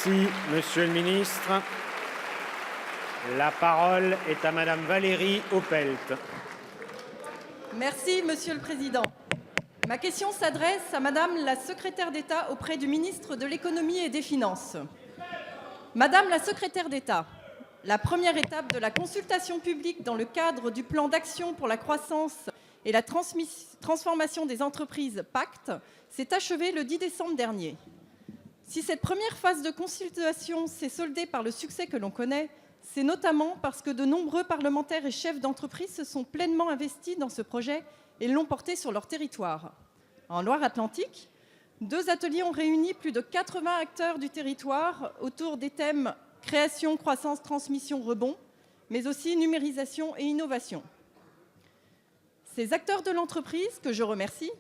Merci, Monsieur le ministre. La parole est à Madame Valérie Opelt. Merci, Monsieur le Président. Ma question s'adresse à Madame la secrétaire d'État auprès du ministre de l'Économie et des Finances. Madame la secrétaire d'État, la première étape de la consultation publique dans le cadre du plan d'action pour la croissance et la transformation des entreprises Pacte s'est achevée le 10 décembre dernier. Si cette première phase de consultation s'est soldée par le succès que l'on connaît, c'est notamment parce que de nombreux parlementaires et chefs d'entreprise se sont pleinement investis dans ce projet et l'ont porté sur leur territoire. En Loire-Atlantique, 2 ateliers ont réuni plus de 80 acteurs du territoire autour des thèmes création, croissance, transmission, rebond, mais aussi numérisation et innovation. Ces acteurs de l'entreprise, que je remercie,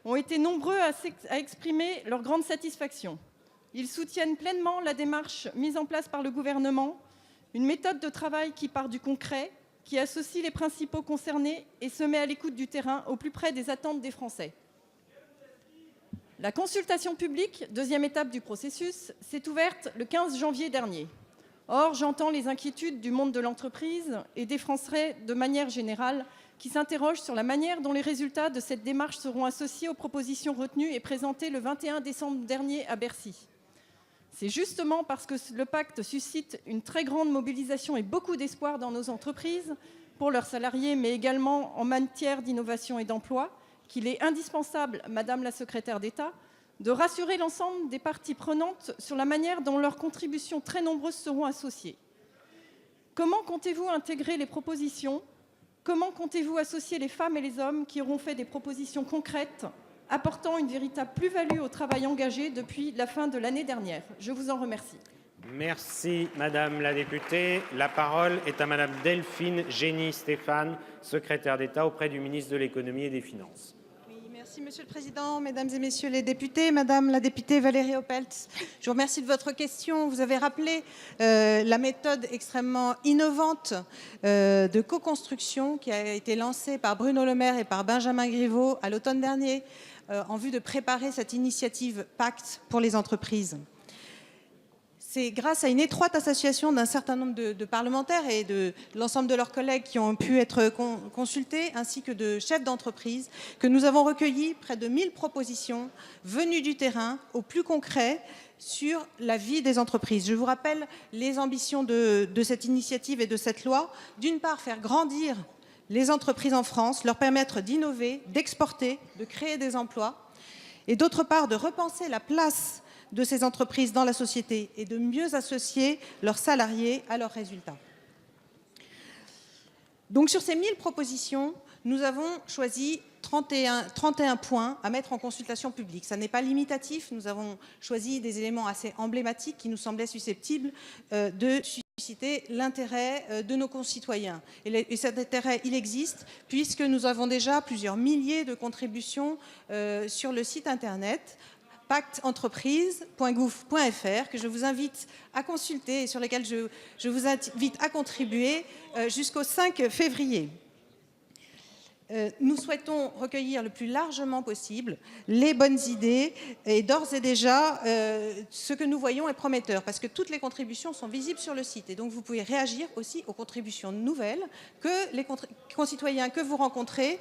ont été nombreux à exprimer leur grande satisfaction. Ils soutiennent pleinement la démarche mise en place par le gouvernement, une méthode de travail qui part du concret, qui associe les principaux concernés et se met à l'écoute du terrain, au plus près des attentes des Français. La consultation publique, deuxième étape du processus, s'est ouverte le 15 janvier dernier. Or, j'entends les inquiétudes du monde de l'entreprise et des Français de manière générale qui s'interrogent sur la manière dont les résultats de cette démarche seront associés aux propositions retenues et présentées le 21 décembre dernier à Bercy. C'est justement parce que le pacte suscite une très grande mobilisation et beaucoup d'espoir dans nos entreprises, pour leurs salariés, mais également en matière d'innovation et d'emploi, qu'il est indispensable, Madame la secrétaire d'État, de rassurer l'ensemble des parties prenantes sur la manière dont leurs contributions très nombreuses seront associées. Comment comptez-vous intégrer les propositions? Comment comptez-vous associer les femmes et les hommes qui auront fait des propositions concrètes apportant une véritable plus-value au travail engagé depuis la fin de l'année dernière? Je vous en remercie. Merci, Madame la députée. La parole est à Madame Delphine Gény-Stéphane, secrétaire d'État auprès du ministre de l'Économie et des Finances. Merci, Monsieur le Président, Mesdames et Messieurs les députés. Madame la députée Valérie Opelt, je vous remercie de votre question. Vous avez rappelé la méthode extrêmement innovante de co-construction qui a été lancée par Bruno Le Maire et par Benjamin Griveaux à l'automne dernier en vue de préparer cette initiative Pacte pour les entreprises. C'est grâce à une étroite association d'un certain nombre de parlementaires et de l'ensemble de leurs collègues qui ont pu être consultés, ainsi que de chefs d'entreprise, que nous avons recueilli près de 1000 propositions venues du terrain au plus concret sur la vie des entreprises. Je vous rappelle les ambitions de cette initiative et de cette loi. D'une part, faire grandir les entreprises en France, leur permettre d'innover, d'exporter, de créer des emplois, et d'autre part, de repenser la place de ces entreprises dans la société et de mieux associer leurs salariés à leurs résultats. Donc sur ces 1000 propositions, nous avons choisi 31 points à mettre en consultation publique. Ça n'est pas limitatif, nous avons choisi des éléments assez emblématiques qui nous semblaient susceptibles de susciter l'intérêt de nos concitoyens. Et cet intérêt, il existe, puisque nous avons déjà plusieurs milliers de contributions sur le site internet pacteentreprise.gouv.fr que je vous invite à consulter et sur lesquels je vous invite à contribuer jusqu'au 5 février. Nous souhaitons recueillir le plus largement possible les bonnes idées et d'ores et déjà, ce que nous voyons est prometteur parce que toutes les contributions sont visibles sur le site et donc vous pouvez réagir aussi aux contributions nouvelles que les concitoyens que vous rencontrez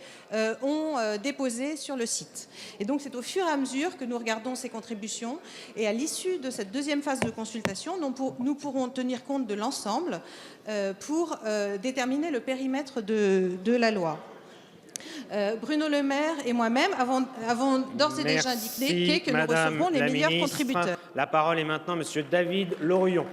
ont déposées sur le site. Et donc c'est au fur et à mesure que nous regardons ces contributions et à l'issue de cette deuxième phase de consultation, nous pourrons tenir compte de l'ensemble pour déterminer le périmètre de la loi. Bruno Le Maire et moi-même avons d'ores et déjà indiqué que nous recevrons les meilleurs contributeurs. La parole est maintenant à Monsieur David Lorion.